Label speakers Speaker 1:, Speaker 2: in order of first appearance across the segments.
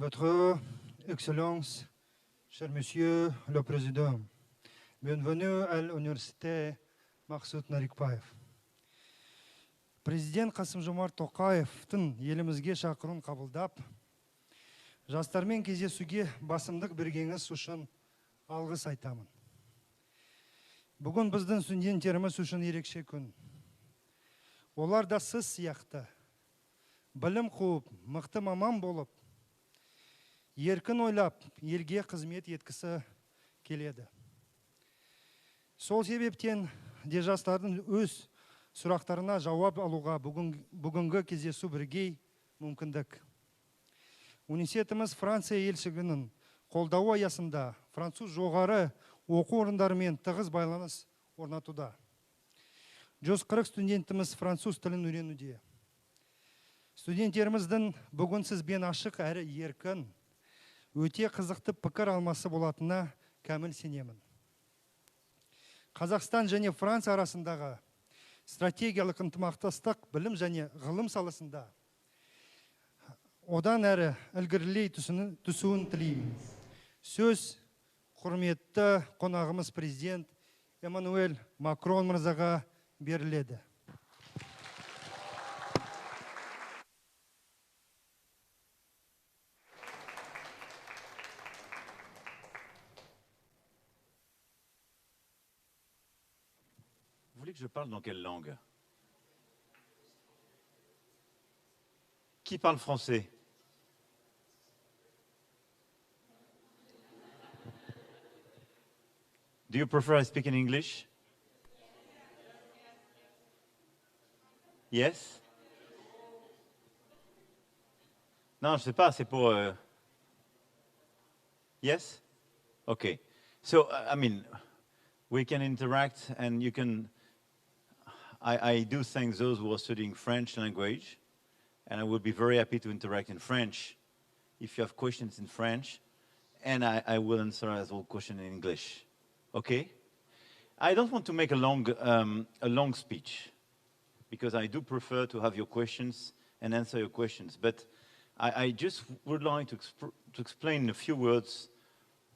Speaker 1: Votre Excellence, cher Monsieur le Président, bienvenue à l'Université Мақсұт Нарикбаев. Президент Қасым-Жомарт Тоқаевтың елімізге шақыруын қабылдап, жастармен кездесуге басымдық бергеніңіз үшін алғыс айтамын. Бүгін біздің студенттеріміз үшін ерекше күн. Олар да сіз сияқты білім қуып, мықты маман болып, еркін ойлап, елге қызмет еткісі келеді. Сол себептен де жастардың өз сұрақтарына жауап алуға бүгінгі кездесу біргей мүмкіндік. Университетіміз Франция елшілігінің қолдауы аясында француз жоғары оқу орындарымен тығыз байланыс орнатуда. 140 студентіміз француз тілін үйренуде. Студенттеріміздің бүгін сізбен ашық әрі еркін, өте қызықты пікір алмасы болатынына кәміл сенемін. Қазақстан және Франция арасындағы стратегиялық ынтымақтастық білім және ғылым саласында одан әрі ілгерілей түсуін тілеймін. Сөз құрметті қонағымыз президент Эммануэль Макрон мырзаға беріледі.
Speaker 2: Vous voulez que je parle dans quelle langue? Qui parle français? Do you prefer I speak in English? Yes? Non, je sais pas, c'est pour... Yes? Okay. So, I mean, we can interact and you can... I do thank those who are studying French language, and I would be very happy to interact in French if you have questions in French, and I will answer as well questions in English. Okay? I don't want to make a long speech, because I do prefer to have your questions and answer your questions, but I just would like to explain in a few words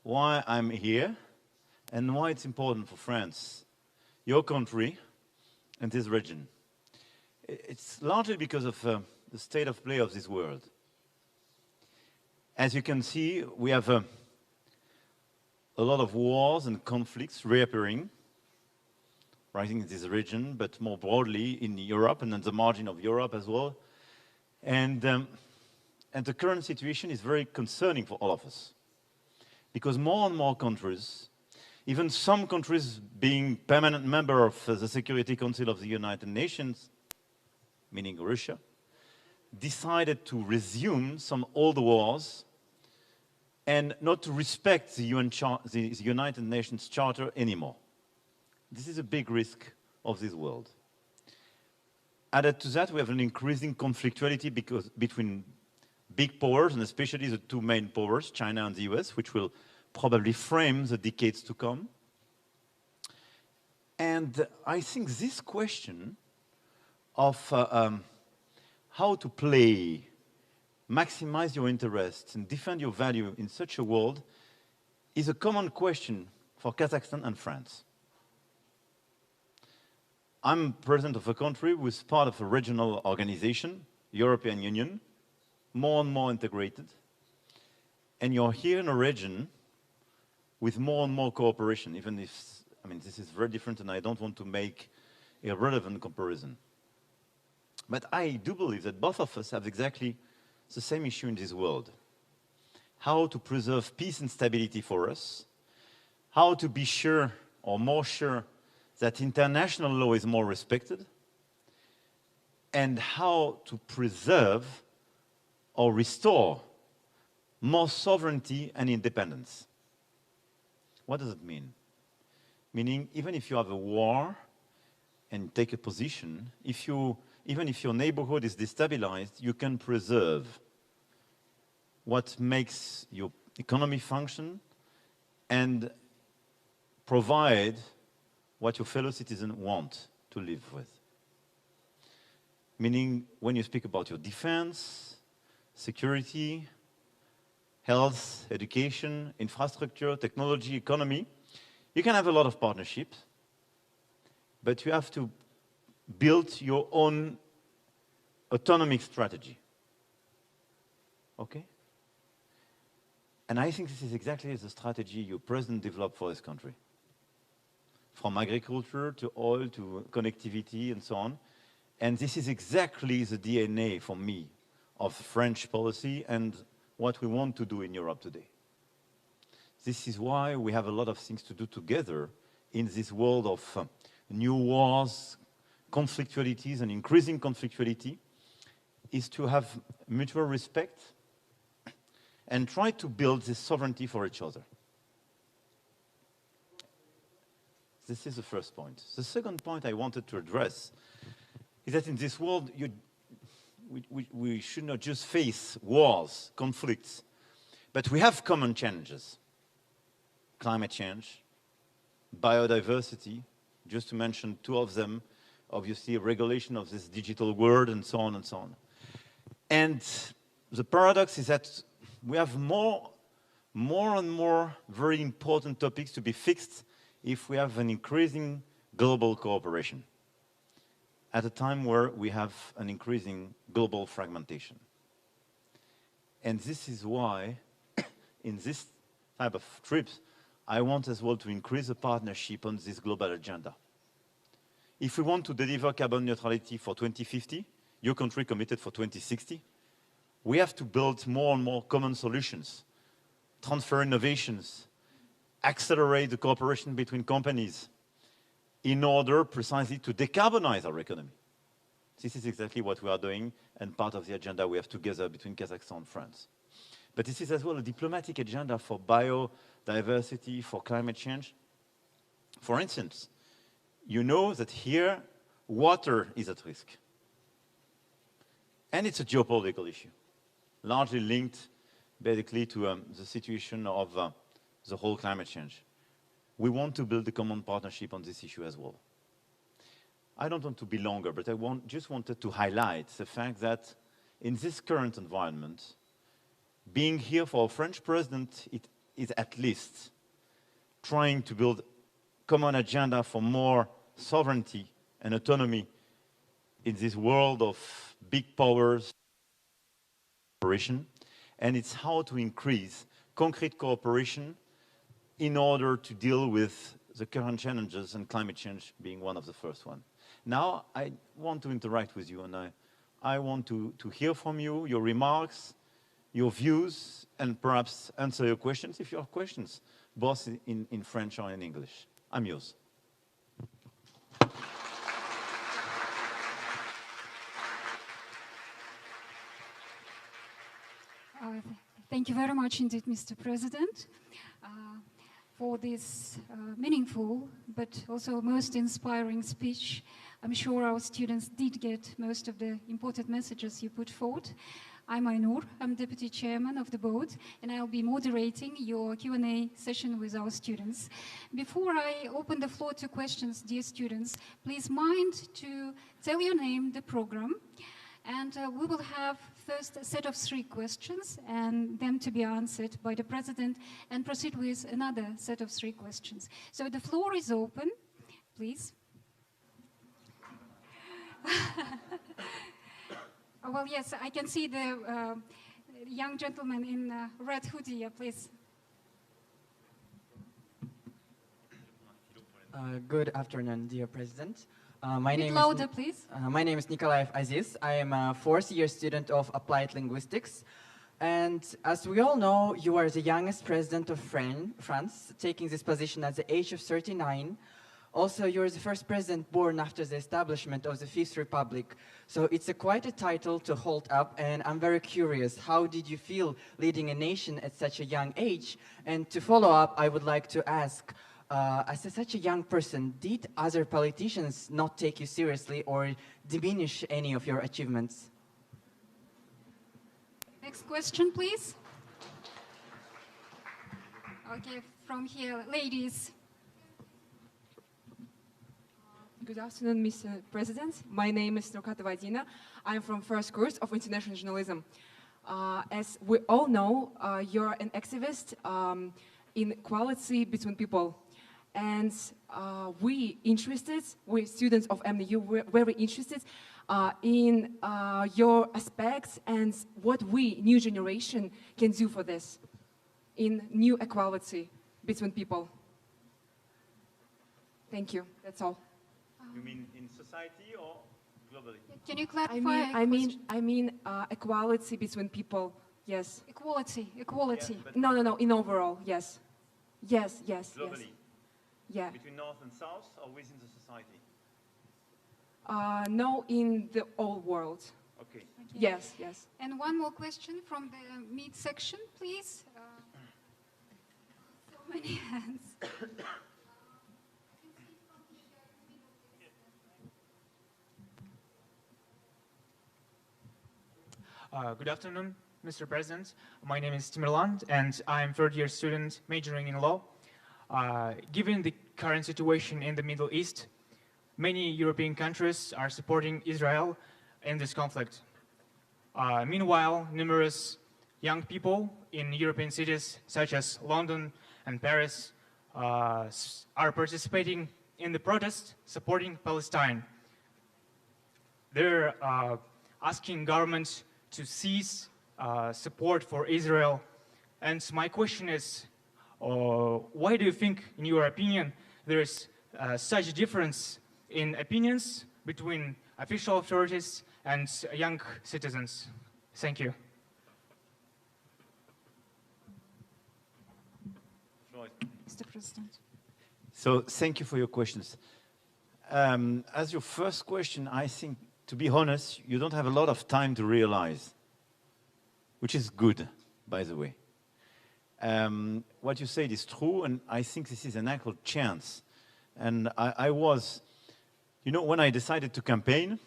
Speaker 2: why I'm here and why it's important for France, your country, and this region. It's largely because of the state of play of this world. As you can see, we have a lot of wars and conflicts reappearing, rising in this region, but more broadly in Europe and on the margin of Europe as well. And the current situation is very concerning for all of us, because more and more countries, even some countries being permanent member of the Security Council of the United Nations, meaning Russia, decided to resume some old wars and not to respect the United Nations Charter anymore. This is a big risk of this world. Added to that, we have an increasing conflictuality between big powers, and especially the two main powers, China and the US, which will probably frame the decades to come. And I think this question of how to play, maximize your interests, and defend your value in such a world is a common question for Kazakhstan and France. I'm president of a country who is part of a regional organization, European Union, more and more integrated. And you're here in a region with more and more cooperation, even if, I mean, this is very different and I don't want to make a relevant comparison. But I do believe that both of us have exactly the same issue in this world. How to preserve peace and stability for us, how to be sure or more sure that international law is more respected, and how to preserve or restore more sovereignty and independence. What does it mean? Meaning, even if you have a war and take a position, even if your neighborhood is destabilized, you can preserve what makes your economy function and provide what your fellow citizens want to live with. Meaning, when you speak about your defense, security, health, education, infrastructure, technology, economy. You can have a lot of partnerships, but you have to build your own autonomic strategy. Okay? And I think this is exactly the strategy your president developed for this country. From agriculture to oil to connectivity and so on. And this is exactly the DNA for me of French policy and what we want to do in Europe today. This is why we have a lot of things to do together in this world of new wars, conflictualities, and increasing conflictuality, is to have mutual respect and try to build this sovereignty for each other. This is the first point. The second point I wanted to address is that in this world, we should not just face wars, conflicts, but we have common challenges. Climate change, biodiversity, just to mention two of them, obviously regulation of this digital world and so on and so on. And the paradox is that we have more and more very important topics to be fixed if we have an increasing global cooperation at a time where we have an increasing global fragmentation. And this is why, in this type of trips, I want as well to increase the partnership on this global agenda. If we want to deliver carbon neutrality for 2050, your country committed for 2060, we have to build more and more common solutions, transfer innovations, accelerate the cooperation between companies in order precisely to decarbonize our economy. This is exactly what we are doing and part of the agenda we have together between Kazakhstan and France. But this is as well a diplomatic agenda for biodiversity, for climate change. For instance, you know that here, water is at risk. And it's a geopolitical issue, largely linked basically to the situation of the whole climate change. We want to build a common partnership on this issue as well. I don't want to be longer, but I just wanted to highlight the fact that in this current environment, being here for a French president, it is at least trying to build common agenda for more sovereignty and autonomy in this world of big powers cooperation, and it's how to increase concrete cooperation in order to deal with the current challenges, and climate change being one of the first one. Now, I want to interact with you, and I want to hear from you, your remarks, your views, and perhaps answer your questions, if you have questions, both in French or in English. I'm yours.
Speaker 3: Thank you very much indeed, Mr. President, for this meaningful but also most inspiring speech. I'm sure our students did get most of the important messages you put forward. I'm Aynur, I'm Deputy Chairman of the Board, and I'll be moderating your Q&A session with our students. Before I open the floor to questions, dear students, please mind to tell your name, the program, and we will have first a set of 3 questions and them to be answered by the President, and proceed with another set of 3 questions. So the floor is open, please. Oh, well, yes, I can see the young gentleman in red hoodie, please.
Speaker 4: Good afternoon, dear President. My name
Speaker 3: louder, please.
Speaker 4: My name is Nikolaev Aziz. I am a 4th-year student of Applied Linguistics. And as we all know, you are the youngest president of France, taking this position at the age of 39. Also, you're the first president born after the establishment of the Fifth Republic. So it's quite a title to hold up, and I'm very curious, how did you feel leading a nation at such a young age? And to follow up, I would like to ask, as such a young person, did other politicians not take you seriously or diminish any of your achievements?
Speaker 3: Next question, please. Okay, from here, ladies.
Speaker 5: Good afternoon, Mr. President. My name is Nurkatova Adina. I'm from first course of international journalism. As we all know, you're an activist in equality between people. And we students of MNU, we're very interested in your aspects and what we, new generation, can do for this, in new equality between people. Thank you, that's all.
Speaker 2: You mean in society or globally?
Speaker 3: Can you clarify?
Speaker 5: I mean equality between people, yes.
Speaker 3: Equality, equality.
Speaker 2: Yeah,
Speaker 5: No, in overall, yes. Yes.
Speaker 2: globally?
Speaker 5: Yeah.
Speaker 2: Between North and South or within the society?
Speaker 5: No, in the whole world.
Speaker 2: Okay.
Speaker 3: Okay.
Speaker 5: Yes.
Speaker 3: And one more question from the mid-section, please. So many hands.
Speaker 6: Good afternoon, Mr. President. My name is Timerland, and I'm third-year student majoring in law. Given the current situation in the Middle East, many European countries are supporting Israel in this conflict. Meanwhile, numerous young people in European cities such as London and Paris are participating in the protest supporting Palestine. They're asking governments to cease support for Israel. And my question is, why do you think, in your opinion, there is such a difference in opinions between official authorities and young citizens? Thank you.
Speaker 3: Mr. President.
Speaker 2: So thank you for your questions. As your first question, I think, to be honest, you don't have a lot of time to realize, which is good, by the way. What you said is true, and I think this is an actual chance. And I was, you know, when I decided to campaign,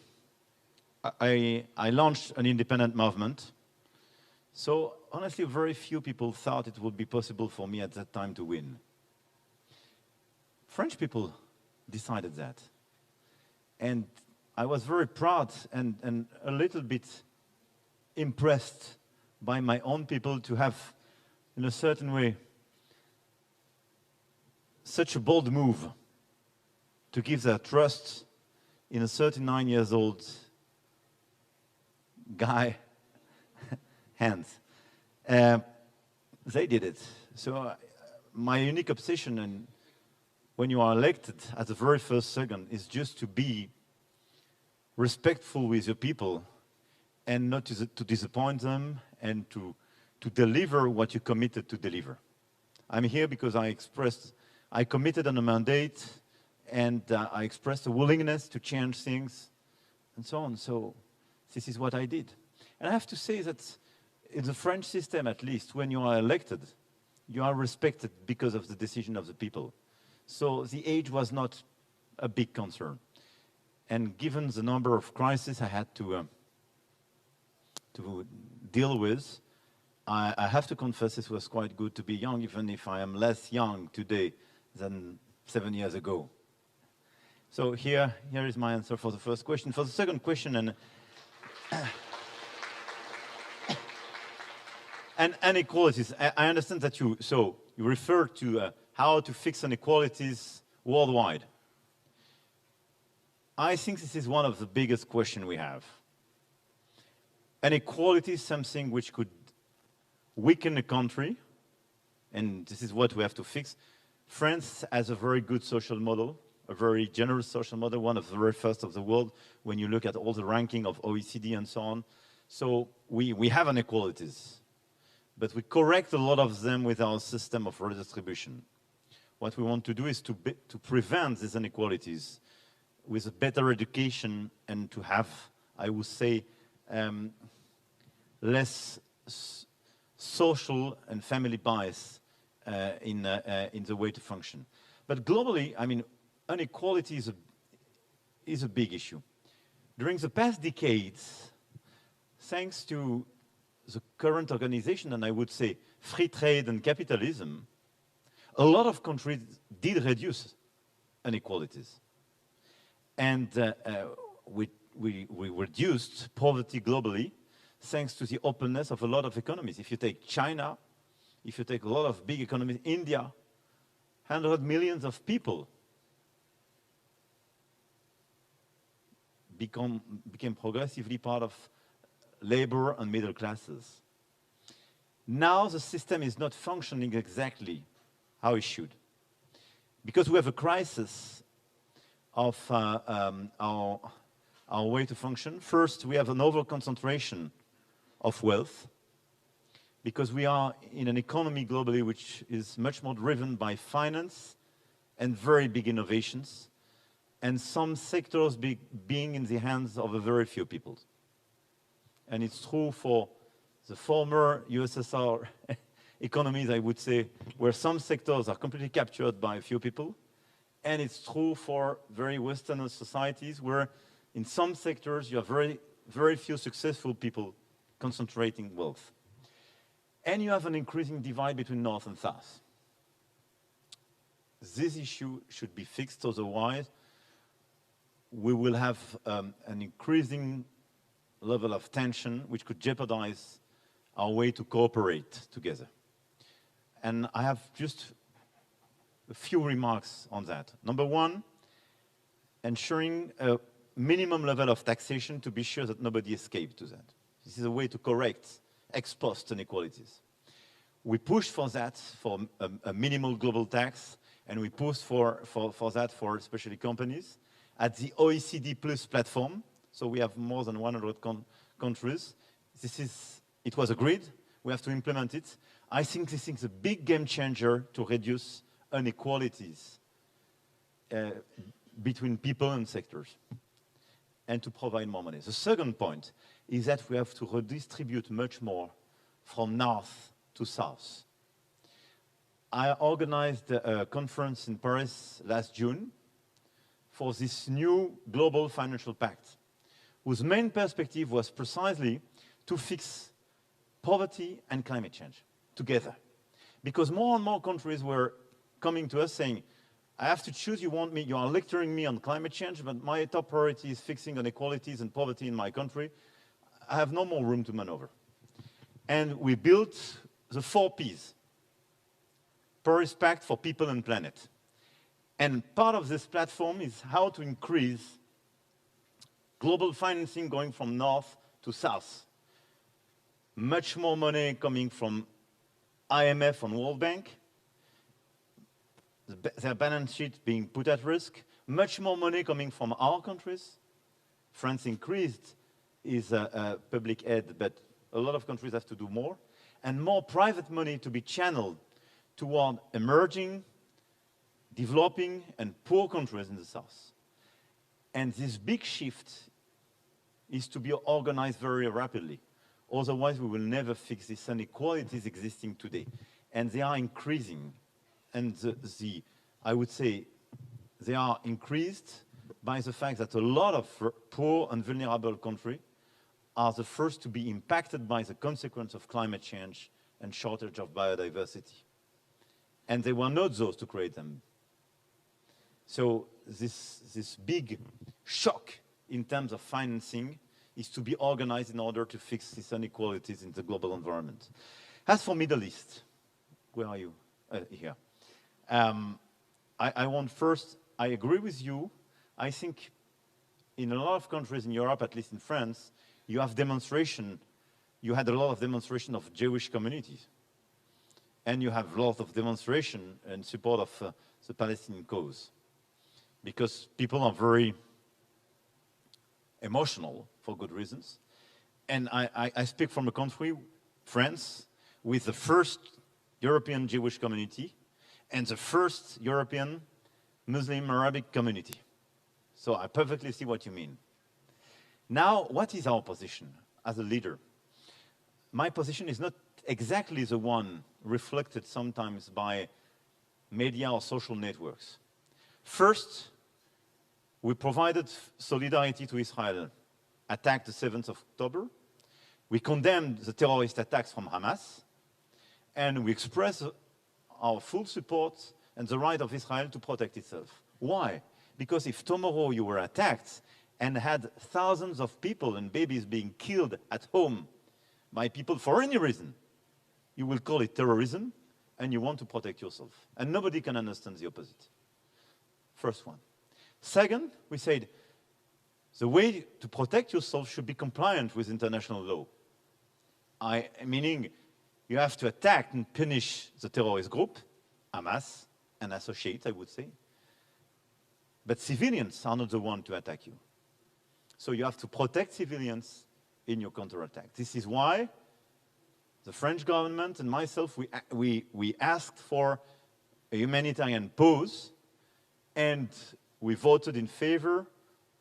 Speaker 2: I launched an independent movement. So honestly, very few people thought it would be possible for me at that time to win. French people decided that. And I was very proud and a little bit impressed by my own people to have, in a certain way, such a bold move to give their trust in a 39 years old guy hands. They did it. So my unique obsession, and when you are elected at the very first second, is just to be respectful with your people and not to disappoint them, and to deliver what you committed to deliver. I'm here because I committed on a mandate, and I expressed a willingness to change things and so on. So this is what I did. And I have to say that in the French system, at least, when you are elected, you are respected because of the decision of the people. So the age was not a big concern. And given the number of crises I had to deal with, I have to confess it was quite good to be young, even if I am less young today than 7 years ago. So here is my answer for the first question. For the second question, and inequalities, I understand that you refer to how to fix inequalities worldwide. I think this is one of the biggest questions we have. Inequality is something which could weaken a country, and this is what we have to fix. France has a very good social model, a very generous social model, one of the very first of the world when you look at all the ranking of OECD and so on. So we have inequalities, but we correct a lot of them with our system of redistribution. What we want to do is to prevent these inequalities with a better education, and to have, I would say, less social and family bias in the way to function. But globally, I mean, inequality is a big issue. During the past decades, thanks to the current organization, and I would say free trade and capitalism, a lot of countries did reduce inequalities. And we reduced poverty globally. thanks to the openness of a lot of economies. If you take China, if you take a lot of big economies, India, 100 millions of people became progressively part of labor and middle classes. Now the system is not functioning exactly how it should. Because we have a crisis of our way to function. First, we have an over-concentration of wealth, because we are in an economy globally which is much more driven by finance and very big innovations, and some sectors being in the hands of a very few people. And it's true for the former USSR economies, I would say, where some sectors are completely captured by a few people. And it's true for very Western societies where in some sectors you have very, very few successful people concentrating wealth. And you have an increasing divide between North and South. This issue should be fixed, otherwise we will have an increasing level of tension which could jeopardize our way to cooperate together. And I have just a few remarks on that. Number one, ensuring a minimum level of taxation to be sure that nobody escapes to that. This is a way to correct ex post inequalities. We pushed for that, for a minimal global tax, and we pushed for that for especially companies at the OECD Plus platform. So we have more than 100 countries. It was agreed. We have to implement it. I think this is a big game changer to reduce inequalities between people and sectors and to provide more money. The second point is that we have to redistribute much more from north to south. I organized a conference in Paris last June for this new global financial pact, whose main perspective was precisely to fix poverty and climate change together. Because more and more countries were coming to us saying, I have to choose, you are lecturing me on climate change, but my top priority is fixing inequalities and poverty in my country. I have no more room to maneuver. And we built the 4 Ps. Paris Pact for People and Planet. And part of this platform is how to increase global financing going from north to south. Much more money coming from IMF and World Bank, their balance sheet being put at risk. Much more money coming from our countries. France increased its public aid, but a lot of countries have to do more. And more private money to be channeled toward emerging, developing, and poor countries in the south. And this big shift is to be organized very rapidly. Otherwise, we will never fix these inequalities existing today. And they are increasing. And I would say they are increased by the fact that a lot of poor and vulnerable countries are the first to be impacted by the consequence of climate change and shortage of biodiversity. And they were not those to create them. So this big shock in terms of financing is to be organized in order to fix these inequalities in the global environment. As for Middle East, where are you? Here. I want first, I agree with you. I think in a lot of countries in Europe, at least in France, you have demonstration. You had a lot of demonstration of Jewish communities. And you have a lot of demonstration in support of the Palestinian cause. Because people are very emotional for good reasons. And I speak from a country, France, with the first European Jewish community and the first European Muslim Arabic community. So I perfectly see what you mean. Now, what is our position as a leader? My position is not exactly the one reflected sometimes by media or social networks. First, we provided solidarity to Israel, attacked the 7th of October. We condemned the terrorist attacks from Hamas, and we expressed our full support and the right of Israel to protect itself. Why? Because if tomorrow you were attacked and had thousands of people and babies being killed at home by people for any reason, you will call it terrorism, and you want to protect yourself. And nobody can understand the opposite. First one. Second, we said, the way to protect yourself should be compliant with international law. Meaning, you have to attack and punish the terrorist group, Hamas, and associates, I would say. But civilians are not the ones to attack you. So you have to protect civilians in your counterattack. This is why the French government and myself, we asked for a humanitarian pause, and we voted in favor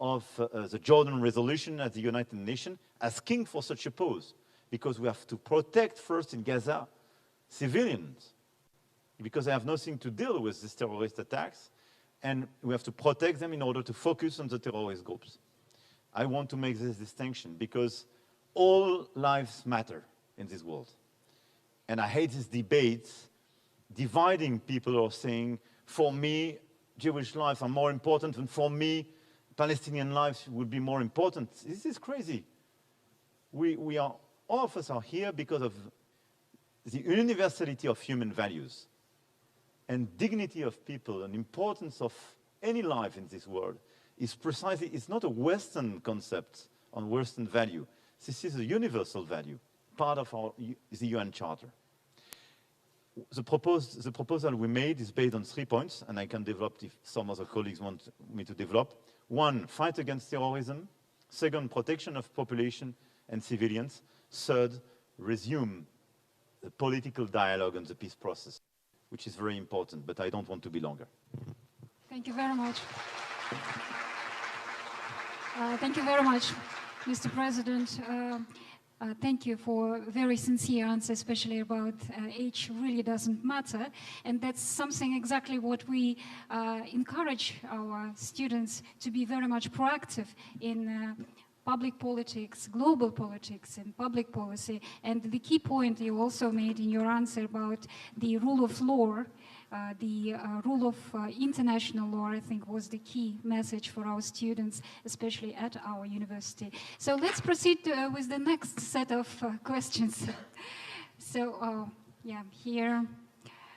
Speaker 2: of the Jordan resolution at the United Nations, asking for such a pause, because we have to protect first in Gaza civilians, because they have nothing to deal with these terrorist attacks, and we have to protect them in order to focus on the terrorist groups. I want to make this distinction, because all lives matter in this world. And I hate these debates dividing people or saying, for me, Jewish lives are more important, and for me, Palestinian lives would be more important. This is crazy. All of us are here because of the universality of human values and dignity of people and importance of any life in this world is precisely, it's not a Western concept on Western value. This is a universal value, part of the UN Charter. The proposal we made is based on 3 points, and I can develop if some other colleagues want me to develop. One, fight against terrorism. Second, protection of population and civilians. Third, resume the political dialogue on the peace process, which is very important, but I don't want to be longer.
Speaker 3: Thank you very much. Thank you very much, Mr. President. Thank you for a very sincere answer, especially about age really doesn't matter. And that's something exactly what we encourage our students to be very much proactive in public politics, global politics, and public policy. And the key point you also made in your answer about the rule of law, the rule of international law, I think, was the key message for our students, especially at our university. So let's proceed with the next set of questions. So, yeah, here,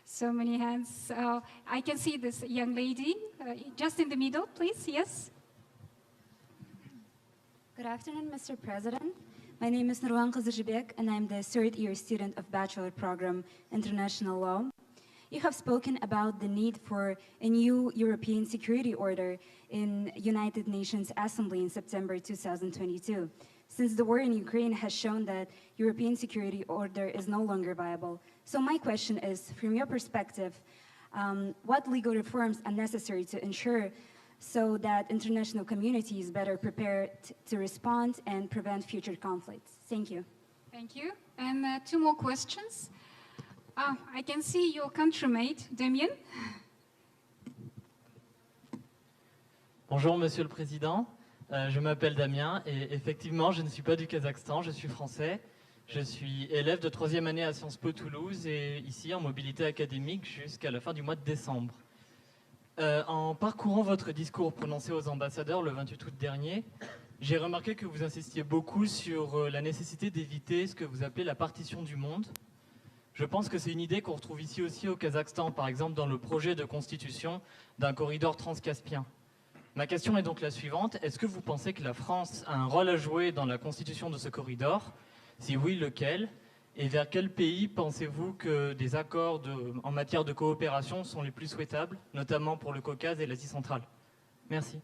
Speaker 3: so many hands. I can see this young lady, just in the middle, please, yes?
Speaker 7: Good afternoon, Mr. President. My name is Nurwan Qazijibek, and I'm the third-year student of Bachelor Program International Law. You have spoken about the need for a new European security order in United Nations Assembly in September 2022. Since the war in Ukraine has shown that European security order is no longer viable. So my question is, from your perspective, what legal reforms are necessary to ensure so that international community is better prepared to respond and prevent future conflicts? Thank you.
Speaker 3: Thank you. And 2 more questions. I can see your countrymate, Damien.
Speaker 8: Bonjour, Monsieur le Président. Je m'appelle Damien et effectivement, je ne suis pas du Kazakhstan, je suis français. Je suis élève de 3e année à Sciences Po Toulouse et ici en mobilité académique jusqu'à la fin du mois de décembre. En parcourant votre discours prononcé aux ambassadeurs le 28 août dernier, j'ai remarqué que vous insistiez beaucoup sur la nécessité d'éviter ce que vous appelez la partition du monde. Je pense que c'est une idée qu'on retrouve ici aussi au Kazakhstan, par exemple dans le projet de constitution d'un corridor transcaspien. Ma question est donc la suivante. Est-ce que vous pensez que la France a un rôle à jouer dans la constitution de ce corridor? Si oui, lequel? Et vers quel pays pensez-vous que des accords en matière de coopération sont les plus souhaitables, notamment pour le Caucase et l'Asie centrale? Merci.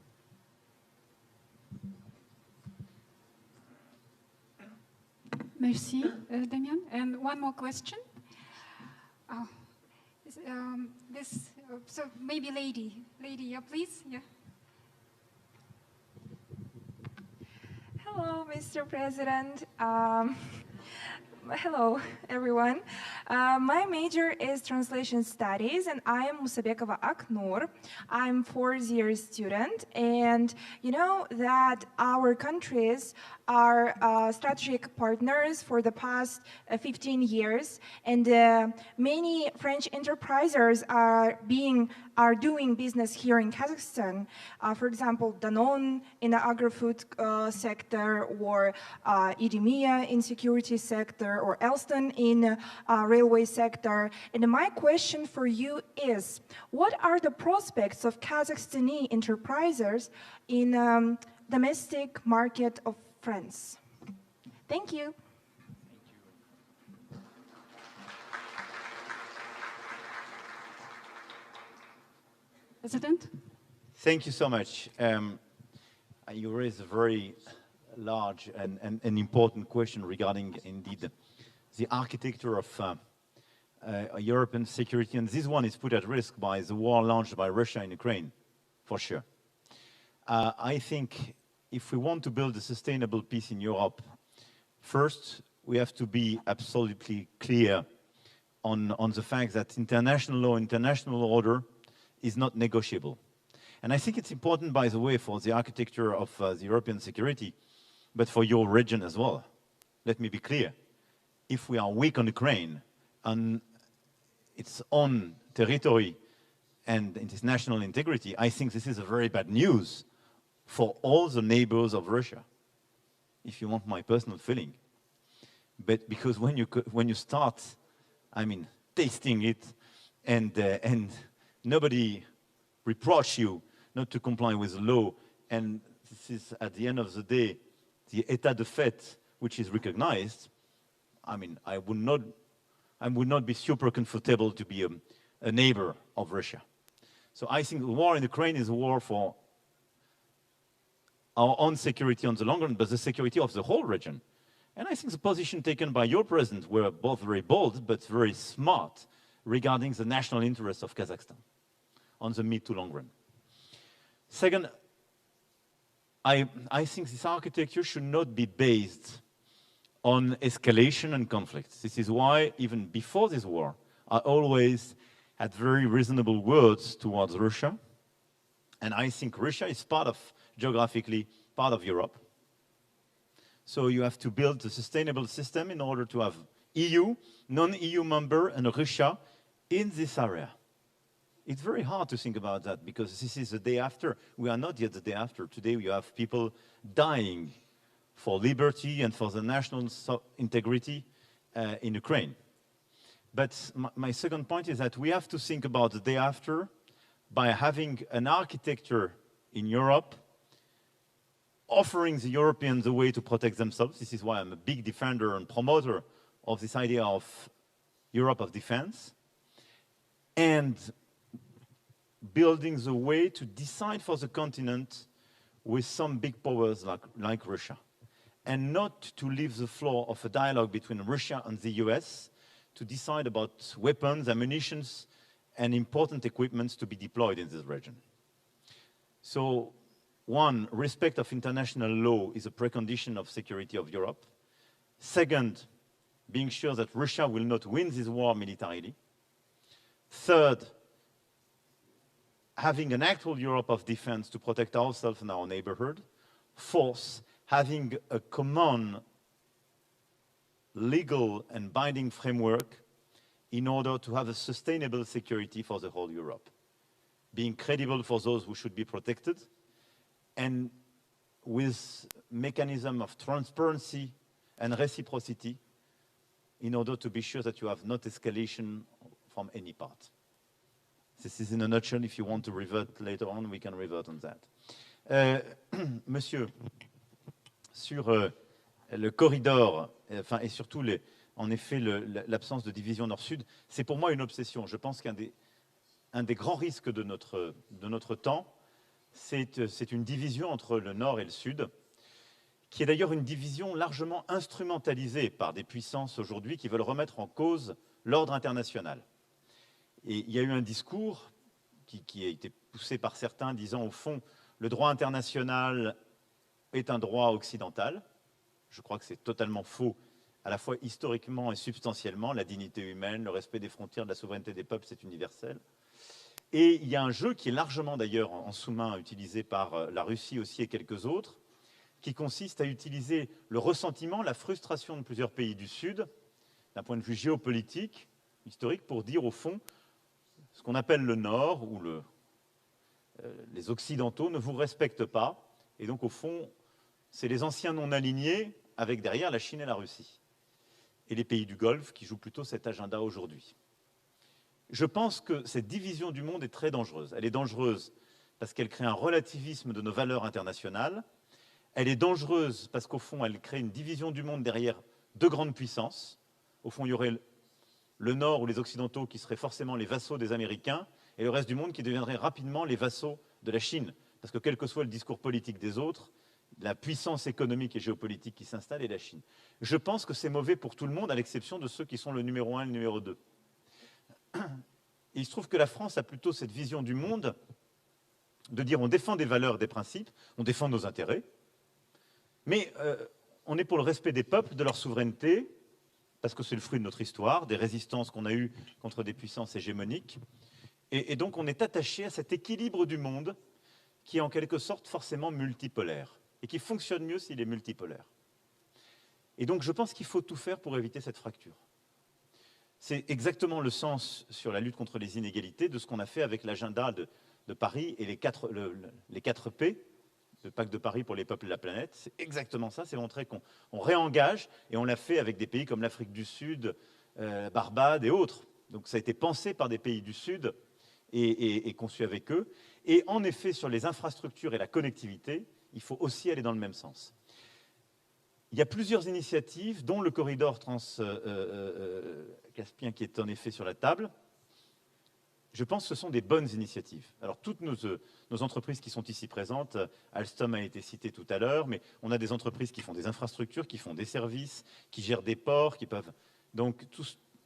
Speaker 3: Merci, Damien. And one more question. So maybe lady, yeah, please, yeah.
Speaker 9: Hello, Mr. President. Hello, everyone. My major is translation studies, and I am Musabekova Aknur. I'm 4th-year student, and you know that our countries are strategic partners for the past 15 years, and many French enterprises are being are doing business here in Kazakhstan, for example, Danone in the agri-food sector, or Idemia in security sector, or Elston in railway sector. And my question for you is, what are the prospects of Kazakhstani enterprises in domestic market of France? Thank you.
Speaker 3: President?
Speaker 2: Thank you so much. You raised a very large and important question regarding, indeed, the architecture of European security. And this one is put at risk by the war launched by Russia in Ukraine, for sure. I think if we want to build a sustainable peace in Europe, first, we have to be absolutely clear on the fact that international law, international order, is not negotiable. And I think it's important, by the way, for the architecture of the European security, but for your region as well. Let me be clear. If we are weak on Ukraine, on its own territory and its national integrity, I think this is a very bad news for all the neighbors of Russia, if you want my personal feeling. But because when you start, I mean, tasting it, and nobody reproach you not to comply with the law, and this is, at the end of the day, the état de fait, which is recognized, I mean, I would not be super comfortable to be a neighbor of Russia. So I think the war in Ukraine is a war for our own security on the long run, but the security of the whole region. And I think the position taken by your president were both very bold, but very smart regarding the national interests of Kazakhstan on the mid to long run. Second, I think this architecture should not be based on escalation and conflict. This is why, even before this war, I always had very reasonable words towards Russia. And I think Russia is geographically, part of Europe. So you have to build a sustainable system in order to have EU, non-EU member, and Russia in this area. It's very hard to think about that because this is the day after. We are not yet the day after. Today we have people dying for liberty and for the national integrity in Ukraine. But my second point is that we have to think about the day after by having an architecture in Europe offering the Europeans a way to protect themselves. This is why I'm a big defender and promoter of this idea of Europe of defense, and building the way to decide for the continent with some big powers like Russia, and not to leave the floor of a dialogue between Russia and the US to decide about weapons, ammunition, and important equipments to be deployed in this region. So, one, respect of international law is a precondition of security of Europe. Second, being sure that Russia will not win this war militarily. Third, having an actual Europe of defense to protect ourselves and our neighborhood. Fourth, having a common legal and binding framework in order to have a sustainable security for the whole Europe. Being credible for those who should be protected, and with mechanism of transparency and reciprocity in order to be sure that you have not escalation from any part. This is in a nutshell. If you want to revert later on, we can revert on that. Monsieur, sur le corridor, enfin, et surtout, en effet, l'absence de division nord-sud, c'est pour moi une obsession. Je pense qu'un des grands risques de notre temps, c'est une division entre le nord et le sud, qui est d'ailleurs une division largement instrumentalisée par des puissances aujourd'hui qui veulent remettre en cause l'ordre international. Et il y a eu un discours qui a été poussé par certains disant, au fond, le droit international est un droit occidental. Je crois que c'est totalement faux, à la fois historiquement et substantiellement. La dignité humaine, le respect des frontières, de la souveraineté des peuples, c'est universel. Et il y a un jeu qui est largement d'ailleurs en sous-main utilisé par la Russie aussi et quelques autres, qui consiste à utiliser le ressentiment, la frustration de plusieurs pays du Sud, d'un point de vue géopolitique, historique, pour dire au fond, ce qu'on appelle le Nord, ou les Occidentaux, ne vous respectent pas. Et donc, au fond, c'est les anciens non-alignés, avec derrière la Chine et la Russie. Et les pays du Golfe qui jouent plutôt cet agenda aujourd'hui. Je pense que cette division du monde est très dangereuse. Elle est dangereuse parce qu'elle crée un relativisme de nos valeurs internationales. Elle est dangereuse parce qu'au fond, elle crée une division du monde derrière deux grandes puissances. Au fond, il y aurait le Nord ou les Occidentaux qui seraient forcément les vassaux des Américains et le reste du monde qui deviendrait rapidement les vassaux de la Chine. Parce que quel que soit le discours politique des autres, la puissance économique et géopolitique qui s'installe est la Chine. Je pense que c'est mauvais pour tout le monde, à l'exception de ceux qui sont le numéro 1 et le numéro 2. Et il se trouve que la France a plutôt cette vision du monde de dire on défend des valeurs, des principes, on défend nos intérêts, mais on est pour le respect des peuples, de leur souveraineté, parce que c'est le fruit de notre histoire, des résistances qu'on a eues contre des puissances hégémoniques. Et donc on est attaché à cet équilibre du monde qui est en quelque sorte forcément multipolaire, et qui fonctionne mieux s'il est multipolaire. Et donc je pense qu'il faut tout faire pour éviter cette fracture. C'est exactement le sens sur la lutte contre les inégalités de ce qu'on a fait avec l'agenda de Paris et les 4 P, le pacte de Paris pour les peuples de la planète. C'est exactement ça, c'est montrer qu'on réengage, et on l'a fait avec des pays comme l'Afrique du Sud, Barbade et autres. Donc ça a été pensé par des pays du Sud et conçu avec eux. Et en effet, sur les infrastructures et la connectivité, il faut aussi aller dans le même sens. Il y a plusieurs initiatives, dont le corridor trans-caspien qui est en effet sur la table. Je pense que ce sont des bonnes initiatives. Alors, toutes nos entreprises qui sont ici présentes, Alstom a été cité tout à l'heure, mais on a des entreprises qui font des infrastructures, qui font des services, qui gèrent des ports, qui peuvent... Donc,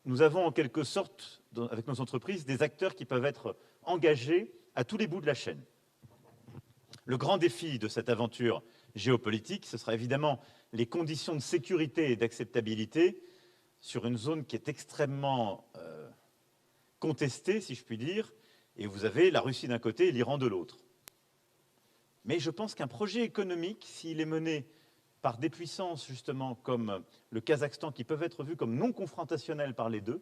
Speaker 2: nous avons en quelque sorte, avec nos entreprises, des acteurs qui peuvent être engagés à tous les bouts de la chaîne. Le grand défi de cette aventure géopolitique, ce sera évidemment les conditions de sécurité et d'acceptabilité sur une zone qui est extrêmement contestée, si je puis dire, et vous avez la Russie d'un côté et l'Iran de l'autre. Mais je pense qu'un projet économique, s'il est mené par des puissances, justement, comme le Kazakhstan, qui peuvent être vues comme non confrontationnelles par les deux,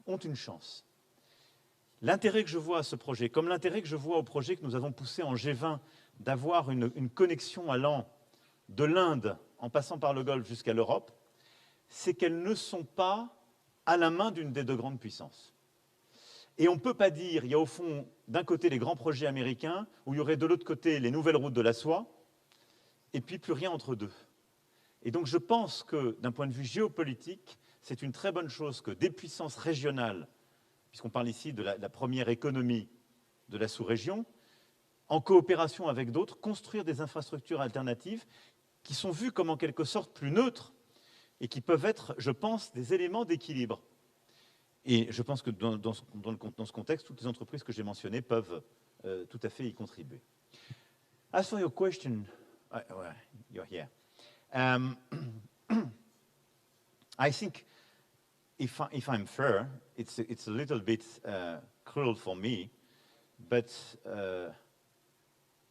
Speaker 2: ont une chance. L'intérêt que je vois à ce projet, comme l'intérêt que je vois au projet que nous avons poussé en G20, d'avoir une connexion allant de l'Inde, en passant par le Golfe jusqu'à l'Europe, c'est qu'elles ne sont pas à la main d'une des deux grandes puissances. Et on ne peut pas dire, il y a au fond, d'un côté, les grands projets américains, où il y aurait de l'autre côté les nouvelles routes de la soie, et puis plus rien entre deux. Et donc je pense que, d'un point de vue géopolitique, c'est une très bonne chose que des puissances régionales, puisqu'on parle ici de la première économie de la sous-région, en coopération avec d'autres, construire des infrastructures alternatives qui sont vues comme en quelque sorte plus neutres et qui peuvent être, je pense, des éléments d'équilibre. Et je pense que dans ce contexte, toutes les entreprises que j'ai mentionnées peuvent tout à fait y contribuer. As for your question, you're here. I think, if I'm fair, it's a little bit cruel for me, but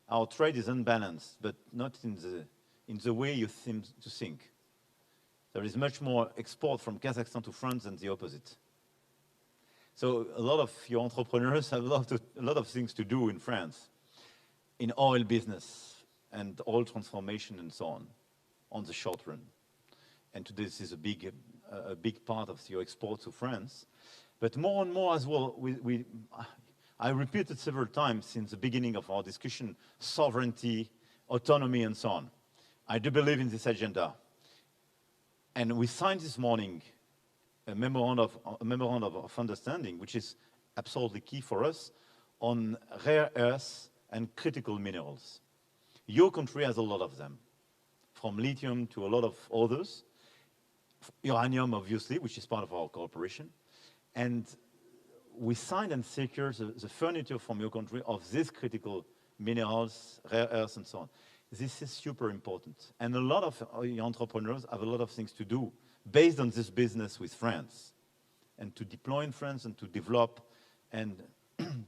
Speaker 2: our trade is unbalanced, but not in the way you seem to think. There is much more export from Kazakhstan to France than the opposite. So a lot of your entrepreneurs have a lot of things to do in France, in oil business and oil transformation and so on the short run. And this is a big part of your export to France. But more and more as well, I repeated several times since the beginning of our discussion, sovereignty, autonomy, and so on. I do believe in this agenda. And we signed this morning a memorandum of understanding, which is absolutely key for us, on rare earths and critical minerals. Your country has a lot of them, from lithium to a lot of others. Uranium, obviously, which is part of our cooperation. And we signed and secured the furniture from your country of these critical minerals, rare earths, and so on. This is super important. And a lot of entrepreneurs have a lot of things to do based on this business with France, and to deploy in France and to develop and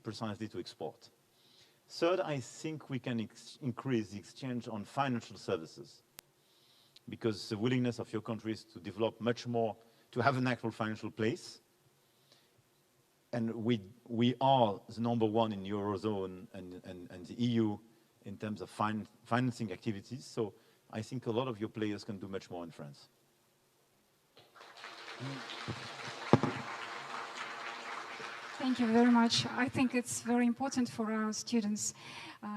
Speaker 2: precisely to export. Third, I think we can increase the exchange on financial services, because the willingness of your countries to develop much more, to have an actual financial place, and we are the #1 in Eurozone and the EU in terms of financing activities. So I think a lot of your players can do much more in France.
Speaker 3: Thank you very much. I think it's very important for our students,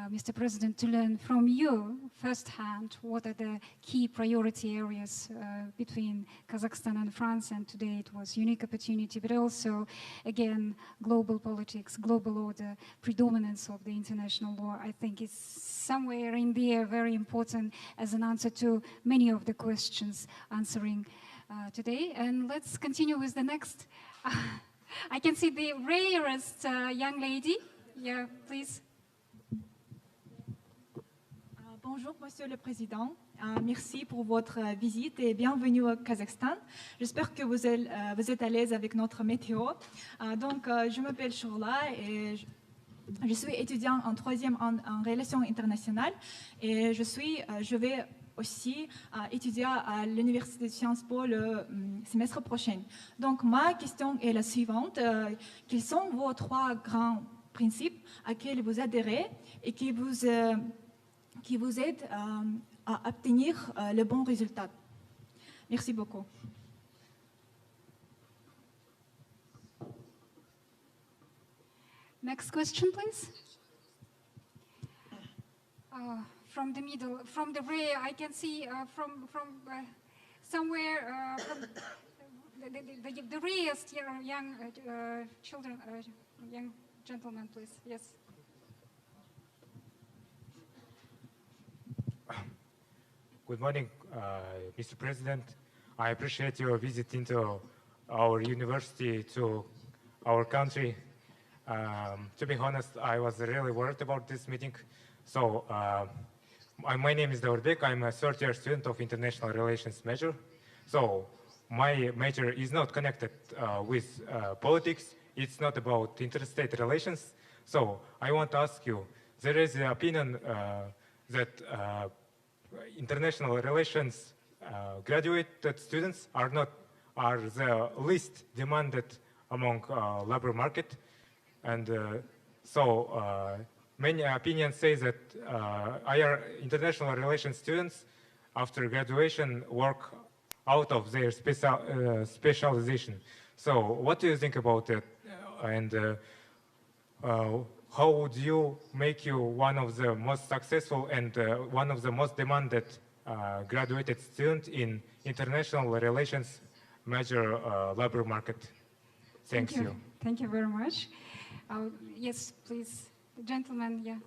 Speaker 3: Mr. President, to learn from you firsthand what are the key priority areas between Kazakhstan and France. And today it was unique opportunity, but also, again, global politics, global order, predominance of the international law. I think it's somewhere in there very important as an answer to many of the questions answering today. And let's continue with the next. I can see the rarest young lady. Yeah, please.
Speaker 10: Bonjour, Monsieur le Président. Merci pour votre visite et bienvenue au Kazakhstan. J'espère que vous êtes à l'aise avec notre météo. Je m'appelle Shurla et je suis étudiante en 3e en relations internationales et je vais aussi étudier à l'Université de Sciences Po le semestre prochain. Donc, ma question est la suivante. Quels sont vos 3 grands principes auxquels vous adhérez et qui vous aident à obtenir le bon résultat? Merci beaucoup.
Speaker 3: Next question, please. From the middle, from the rear, I can see from somewhere from the rearest young children, young gentleman, please. Yes.
Speaker 11: Good morning, Mr. President. I appreciate your visit into our university, to our country. To be honest, I was really worried about this meeting. So, my name is Daurbek. I'm a 3rd-year student of International Relations major. So, my major is not connected with politics. It's not about interstate relations. So, I want to ask you, there is an opinion that international relations graduated students are the least demanded among labor market, and many opinions say that higher international relations students after graduation work out of their specialization. So what do you think about it? And how would you make you one of the most successful and one of the most demanded graduated students in international relations major labor market? Thank you.
Speaker 3: Thank you very much. Yes, please. The gentleman, yeah.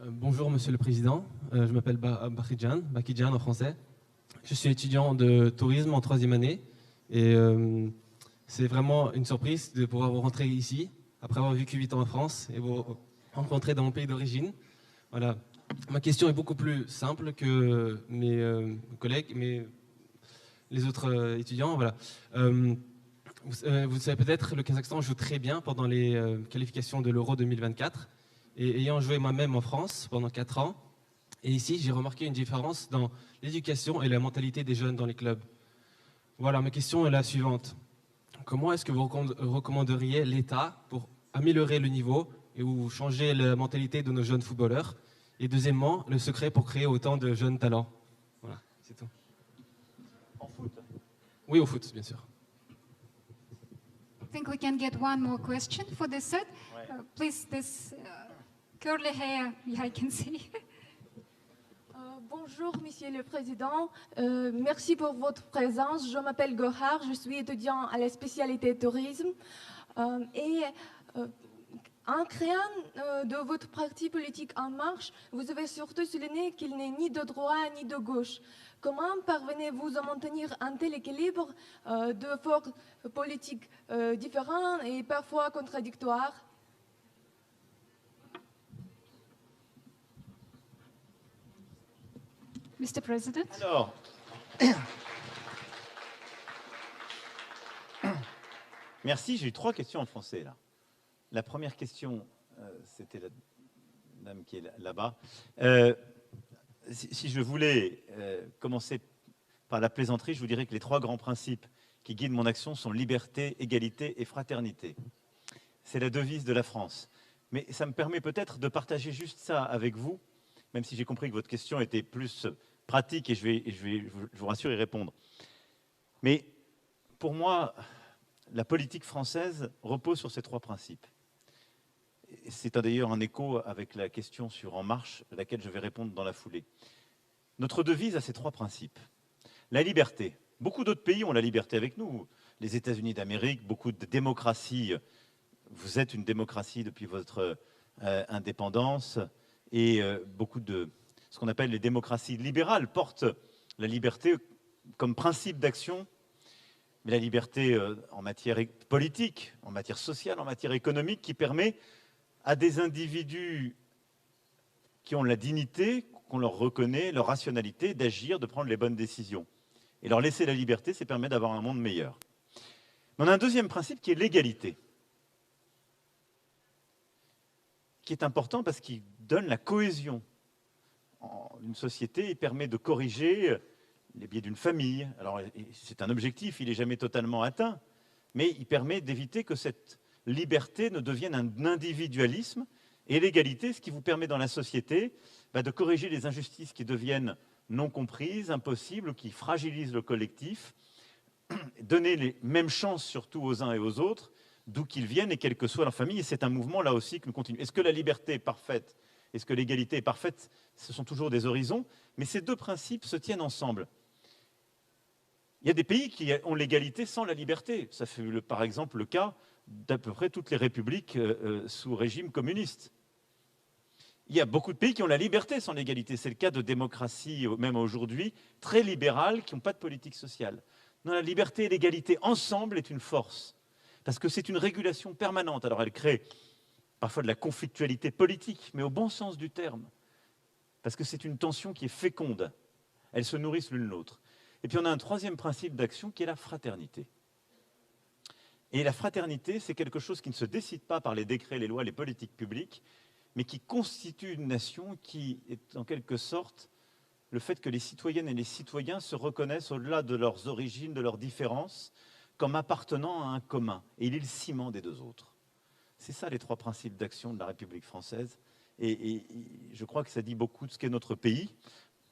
Speaker 12: Bonjour, Monsieur le Président. Je m'appelle Bakidjan en français. Je suis étudiant de tourisme en 3e année et c'est vraiment une surprise de pouvoir vous rentrer ici après avoir vécu 8 ans en France et vous rencontrer dans mon pays d'origine. Voilà. Ma question est beaucoup plus simple que mes collègues, mais les autres étudiants. Voilà. Vous savez peut-être, le Kazakhstan joue très bien pendant les qualifications de l'Euro 2024. Et ayant joué moi-même en France pendant 4 ans, et ici, j'ai remarqué une différence dans l'éducation et la mentalité des jeunes dans les clubs. Voilà, ma question est la suivante. Comment est-ce que vous recommanderiez l'État pour améliorer le niveau et ou changer la mentalité de nos jeunes footballeurs? Et deuxièmement, le secret pour créer autant de jeunes talents? Voilà, c'est tout.
Speaker 2: En foot?
Speaker 12: Oui, au foot, bien sûr.
Speaker 3: I think we can get one more question for this set. Please, this curly hair, yeah, I can see.
Speaker 13: Bonjour, Monsieur le Président. Merci pour votre présence. Je m'appelle Gohar, je suis étudiant à la spécialité tourisme. En créant de votre parti politique En Marche, vous avez surtout souligné qu'il n'est ni de droite ni de gauche. Comment parvenez-vous à maintenir un tel équilibre de forces politiques différentes et parfois contradictoires?
Speaker 3: Mr. President.
Speaker 2: Alors, merci, j'ai eu 3 questions en français là. La première question, c'était la dame qui est là-bas. Si je voulais commencer par la plaisanterie, je vous dirais que les 3 grands principes qui guident mon action sont liberté, égalité et fraternité. C'est la devise de la France. Mais ça me permet peut-être de partager juste ça avec vous, même si j'ai compris que votre question était plus pratique et je vous rassure y répondre. Mais pour moi, la politique française repose sur ces 3 principes. C'est d'ailleurs un écho avec la question sur En Marche, à laquelle je vais répondre dans la foulée. Notre devise a ces 3 principes. La liberté. Beaucoup d'autres pays ont la liberté avec nous. Les États-Unis d'Amérique, beaucoup de démocraties. Vous êtes une démocratie depuis votre indépendance. Et beaucoup de ce qu'on appelle les démocraties libérales portent la liberté comme principe d'action. Mais la liberté en matière politique, en matière sociale, en matière économique, qui permet à des individus qui ont la dignité, qu'on leur reconnaît, leur rationalité, d'agir, de prendre les bonnes décisions. Et leur laisser la liberté, ça permet d'avoir un monde meilleur. Mais on a un deuxième principe qui est l'égalité, qui est important parce qu'il donne la cohésion d'une société et permet de corriger les biais d'une famille. Alors, c'est un objectif, il n'est jamais totalement atteint, mais il permet d'éviter que cette liberté ne devienne un individualisme, et l'égalité, ce qui vous permet dans la société de corriger les injustices qui deviennent non comprises, impossibles, ou qui fragilisent le collectif, donner les mêmes chances surtout aux uns et aux autres, d'où qu'ils viennent et quelle que soit leur famille, et c'est un mouvement là aussi que nous continuons. Est-ce que la liberté est parfaite? Est-ce que l'égalité est parfaite? Ce sont toujours des horizons, mais ces 2 principes se tiennent ensemble. Il y a des pays qui ont l'égalité sans la liberté. Ça fait par exemple le cas d'à peu près toutes les républiques sous régime communiste. Il y a beaucoup de pays qui ont la liberté sans l'égalité. C'est le cas de démocraties, même aujourd'hui, très libérales, qui n'ont pas de politique sociale. Non, la liberté et l'égalité ensemble est une force, parce que c'est une régulation permanente. Alors elle crée parfois de la conflictualité politique, mais au bon sens du terme, parce que c'est une tension qui est féconde. Elles se nourrissent l'une l'autre. Et puis on a un 3e principe d'action qui est la fraternité. Et la fraternité, c'est quelque chose qui ne se décide pas par les décrets, les lois, les politiques publiques, mais qui constitue une nation qui est en quelque sorte le fait que les citoyennes et les citoyens se reconnaissent au-delà de leurs origines, de leurs différences, comme appartenant à un commun. Et il est le ciment des 2 autres. C'est ça les 3 principes d'action de la République française. Et je crois que ça dit beaucoup de ce qu'est notre pays.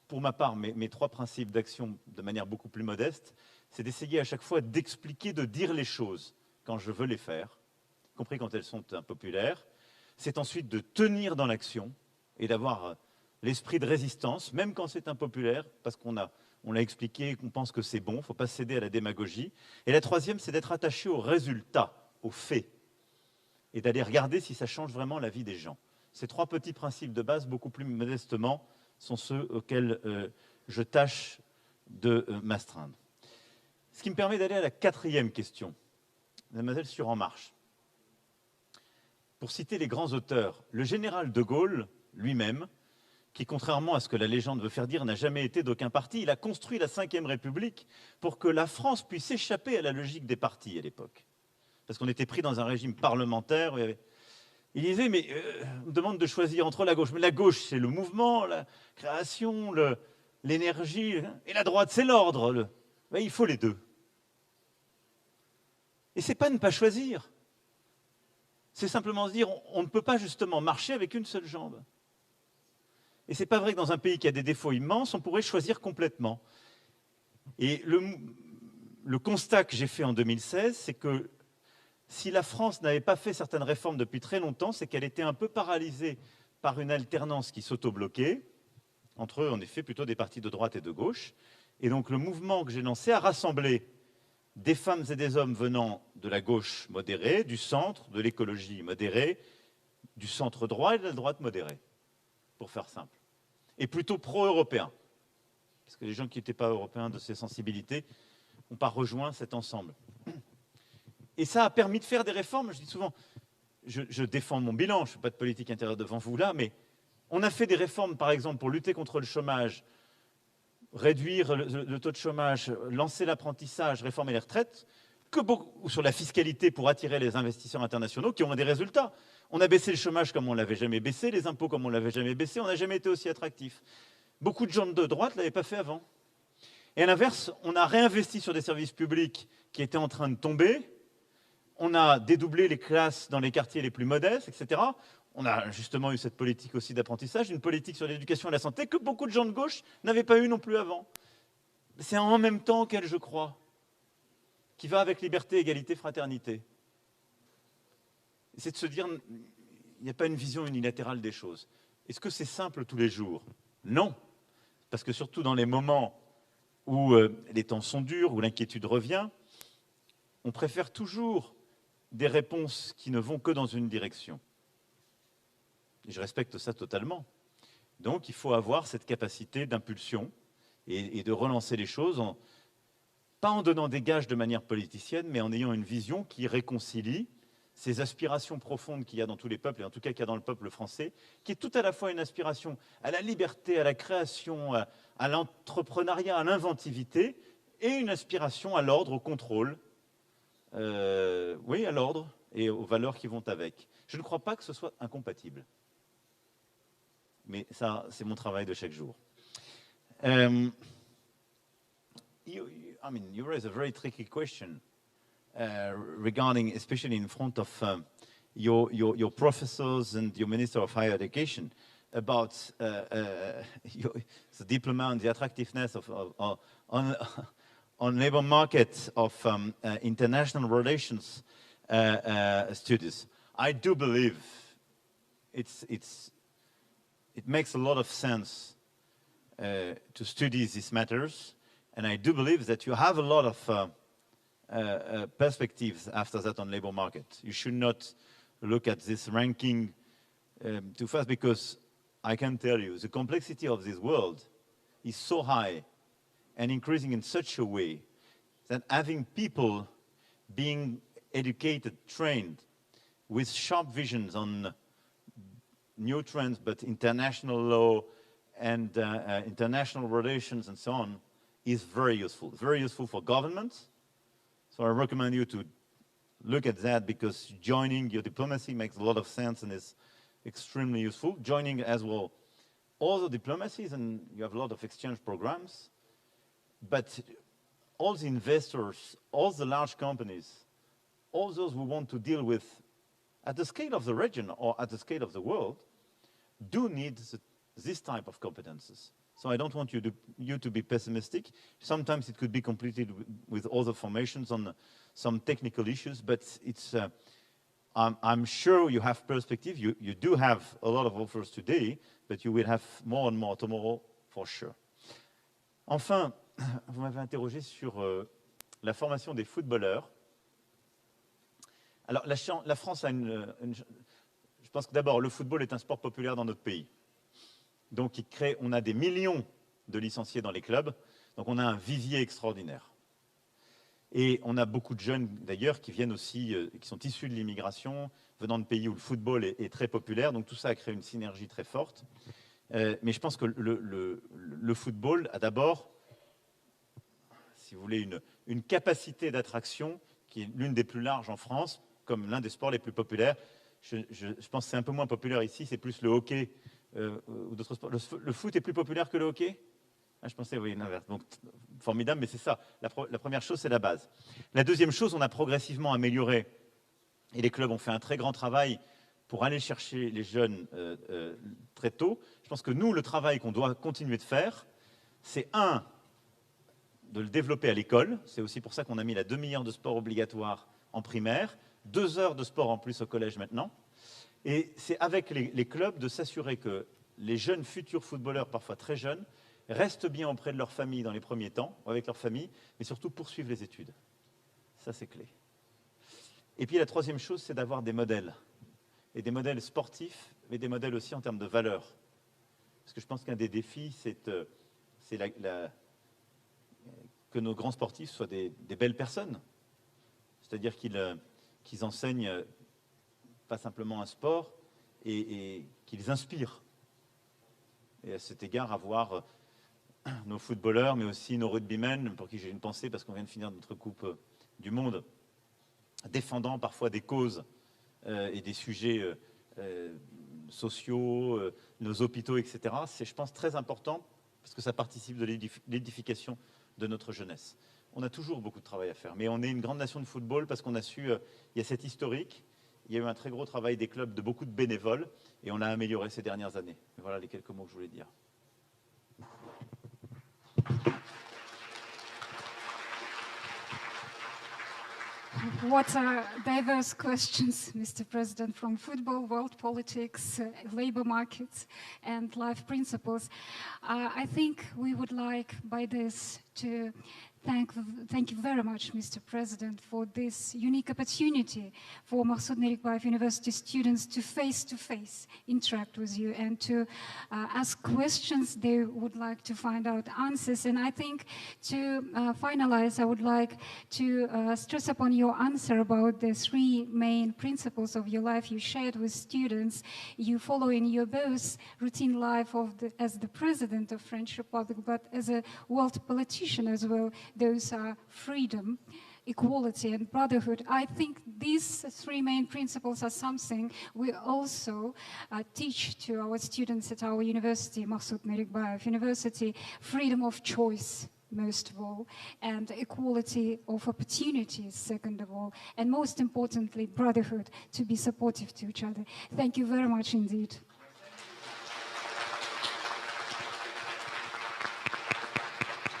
Speaker 2: Pour ma part, mes 3 principes d'action, de manière beaucoup plus modeste, c'est d'essayer à chaque fois d'expliquer, de dire les choses quand je veux les faire, y compris quand elles sont impopulaires. C'est ensuite de tenir dans l'action et d'avoir l'esprit de résistance, même quand c'est impopulaire, parce qu'on l'a expliqué, qu'on pense que c'est bon, il ne faut pas céder à la démagogie. Et la 3e, c'est d'être attaché aux résultats, aux faits, et d'aller regarder si ça change vraiment la vie des gens. Ces 3 petits principes de base, beaucoup plus modestement, sont ceux auxquels je tâche de m'astreindre. Ce qui me permet d'aller à la 4e question, mademoiselle sur En Marche. Pour citer les grands auteurs, le général de Gaulle lui-même, qui, contrairement à ce que la légende veut faire dire, n'a jamais été d'aucun parti, il a construit la Ve République pour que la France puisse échapper à la logique des partis à l'époque. Parce qu'on était pris dans un régime parlementaire. Il disait, mais on me demande de choisir entre la gauche. Mais la gauche, c'est le mouvement, la création, l'énergie, et la droite, c'est l'ordre. Il faut les 2. Et ce n'est pas ne pas choisir. C'est simplement se dire, on ne peut pas justement marcher avec une seule jambe. Et ce n'est pas vrai que dans un pays qui a des défauts immenses, on pourrait choisir complètement. Et le constat que j'ai fait en 2016, c'est que si la France n'avait pas fait certaines réformes depuis très longtemps, c'est qu'elle était un peu paralysée par une alternance qui s'auto-bloquait, entre eux, en effet, plutôt des partis de droite et de gauche. Et donc le mouvement que j'ai lancé a rassemblé des femmes et des hommes venant de la gauche modérée, du centre, de l'écologie modérée, du centre droit et de la droite modérée, pour faire simple. Et plutôt pro-européens, parce que les gens qui n'étaient pas européens de ces sensibilités n'ont pas rejoint cet ensemble. Et ça a permis de faire des réformes. Je dis souvent, je défends mon bilan, je ne fais pas de politique intérieure devant vous là, mais on a fait des réformes, par exemple, pour lutter contre le chômage, réduire le taux de chômage, lancer l'apprentissage, réformer les retraites, ou sur la fiscalité pour attirer les investisseurs internationaux qui ont des résultats. On a baissé le chômage comme on ne l'avait jamais baissé, les impôts comme on ne l'avait jamais baissé, on n'a jamais été aussi attractif. Beaucoup de gens de droite ne l'avaient pas fait avant. Et à l'inverse, on a réinvesti sur des services publics qui étaient en train de tomber. On a dédoublé les classes dans les quartiers les plus modestes, etc. On a justement eu cette politique aussi d'apprentissage, une politique sur l'éducation et la santé que beaucoup de gens de gauche n'avaient pas eu non plus avant. C'est en même temps qu'elle, je crois, qui va avec liberté, égalité, fraternité. C'est de se dire, il n'y a pas une vision unilatérale des choses. Est-ce que c'est simple tous les jours? Non. Parce que surtout dans les moments où les temps sont durs, où l'inquiétude revient, on préfère toujours des réponses qui ne vont que dans une direction. Et je respecte ça totalement. Donc il faut avoir cette capacité d'impulsion et de relancer les choses, pas en donnant des gages de manière politicienne, mais en ayant une vision qui réconcilie ces aspirations profondes qu'il y a dans tous les peuples, et en tout cas qu'il y a dans le peuple français, qui est tout à la fois une aspiration à la liberté, à la création, à l'entrepreneuriat, à l'inventivité, et une aspiration à l'ordre, au contrôle, oui, à l'ordre et aux valeurs qui vont avec. Je ne crois pas que ce soit incompatible. Mais ça, c'est mon travail de chaque jour. You raise a very tricky question regarding, especially in front of your professors and your Minister of Higher Education, about the diploma and the attractiveness of on labor market of international relations studies. I do believe it makes a lot of sense to study these matters, and I do believe that you have a lot of perspectives after that on labor market. You should not look at this ranking too fast, because I can tell you the complexity of this world is so high and increasing in such a way that having people being educated, trained, with sharp visions on new trends, but international law and international relations and so on, is very useful. Very useful for governments. So I recommend you to look at that, because joining your diplomacy makes a lot of sense and is extremely useful. Joining as well all the diplomacies, and you have a lot of exchange programs, but all the investors, all the large companies, all those who want to deal with, at the scale of the region or at the scale of the world, do need this type of competences. So I don't want you to be pessimistic. Sometimes it could be completed with other formations on some technical issues, but it's, I'm sure you have perspective. You do have a lot of offers today, but you will have more and more tomorrow for sure. Enfin, vous m'avez interrogé sur la formation des footballeurs. Alors, la France a je pense que d'abord, le football est un sport populaire dans notre pays. Donc, on a des millions de licenciés dans les clubs, donc on a un vivier extraordinaire. Et on a beaucoup de jeunes, d'ailleurs, qui viennent aussi, qui sont issus de l'immigration, venant de pays où le football est très populaire, donc tout ça a créé une synergie très forte. Mais je pense que le football a d'abord, si vous voulez, une capacité d'attraction qui est l'une des plus larges en France, comme l'un des sports les plus populaires. Je pense que c'est un peu moins populaire ici, c'est plus le hockey ou d'autres sports. Le foot est plus populaire que le hockey? Je pensais, oui, l'inverse. Donc, formidable, mais c'est ça. La première chose, c'est la base. La deuxième chose, on a progressivement amélioré, et les clubs ont fait un très grand travail pour aller chercher les jeunes très tôt. Je pense que nous, le travail qu'on doit continuer de faire, c'est de le développer à l'école. C'est aussi pour ça qu'on a mis la demi-heure de sport obligatoire en primaire, 2 heures de sport en plus au collège maintenant. Et c'est avec les clubs de s'assurer que les jeunes futurs footballeurs, parfois très jeunes, restent bien auprès de leur famille dans les premiers temps, ou avec leur famille, mais surtout poursuivent les études. Ça, c'est clé. Et puis la troisième chose, c'est d'avoir des modèles. Et des modèles sportifs, mais des modèles aussi en termes de valeurs. Parce que je pense qu'un des défis, c'est que nos grands sportifs soient des belles personnes. C'est-à-dire qu'ils enseignent pas simplement un sport, et qu'ils inspirent. Et à cet égard, avoir nos footballeurs, mais aussi nos rugbymen, pour qui j'ai une pensée, parce qu'on vient de finir notre Coupe du Monde, défendant parfois des causes et des sujets sociaux, nos hôpitaux, etc. C'est, je pense, très important parce que ça participe de l'édification de notre jeunesse. On a toujours beaucoup de travail à faire, mais on est une grande nation de football parce qu'on a su, il y a cet historique, il y a eu un très gros travail des clubs, de beaucoup de bénévoles, et on l'a amélioré ces dernières années. Voilà les quelques mots que je voulais dire.
Speaker 3: What diverse questions, Mr. President, from football, world politics, labor markets, and life principles. I think we would like by this to thank you very much, Mr. President, for this unique opportunity for Mahsud Narikbayev University students to face-to-face interact with you and to ask questions they would like to find out answers. And I think to finalize, I would like to stress upon your answer about the three main principles of your life you shared with students. You follow in your both routine life as the President of French Republic, but as a world politician as well. Those are freedom, equality, and brotherhood. I think these three main principles are something we also teach to our students at our university, Mahsud Narikbayev University, freedom of choice, most of all, and equality of opportunities, second of all, and most importantly, brotherhood, to be supportive to each other. Thank you very much indeed.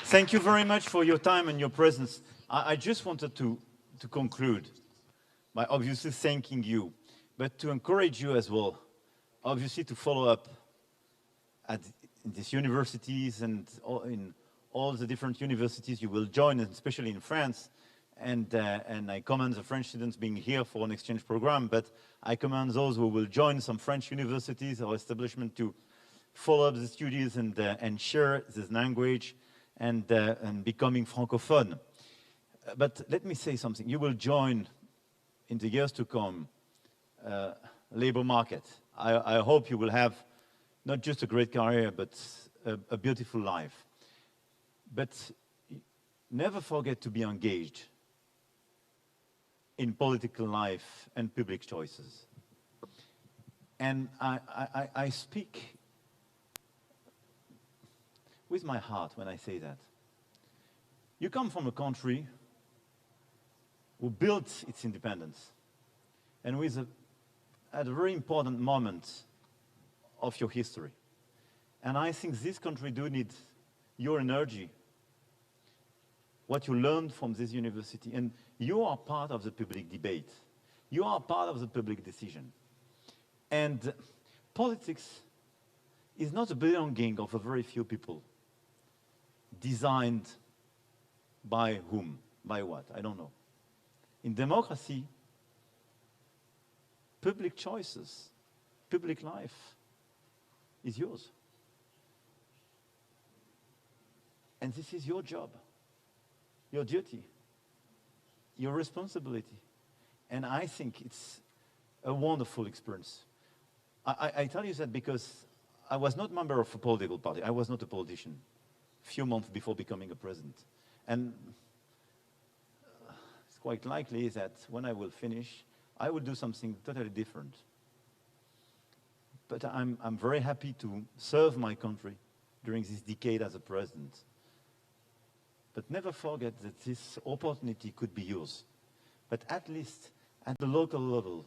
Speaker 2: Thank you very much for your time and your presence. I just wanted to conclude by obviously thanking you, but to encourage you as well, obviously to follow up at these universities and in all the different universities you will join, especially in France. And I commend the French students being here for an exchange program, but I commend those who will join some French universities or establishment to follow up the studies and share this language and becoming francophone. But let me say something. You will join in the years to come labor market. I hope you will have not just a great career, but a beautiful life. But never forget to be engaged in political life and public choices. And I speak with my heart when I say that. You come from a country who built its independence and at a very important moment of your history. And I think this country do need your energy, what you learned from this university, and you are part of the public debate. You are part of the public decision. And politics is not a belonging of a very few people. Designed by whom? By what? I don't know. In democracy, public choices, public life is yours. And this is your job, your duty, your responsibility. And I think it's a wonderful experience. I tell you that because I was not a member of a political party. I was not a politician. Few months before becoming a president. And it's quite likely that when I will finish, I will do something totally different. But I'm very happy to serve my country during this decade as a president. But never forget that this opportunity could be yours. But at least at the local level,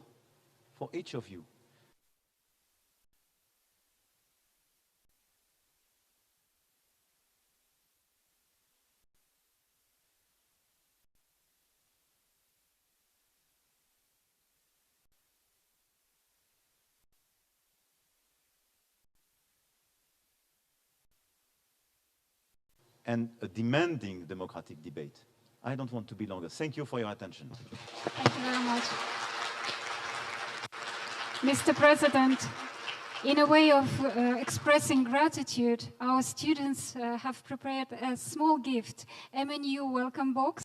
Speaker 2: for each of you, and a demanding democratic debate. I don't want to be longer. Thank you for your attention.
Speaker 3: Thank you very much. Mr. President, in a way of expressing gratitude, our students have prepared a small gift, MNU welcome box.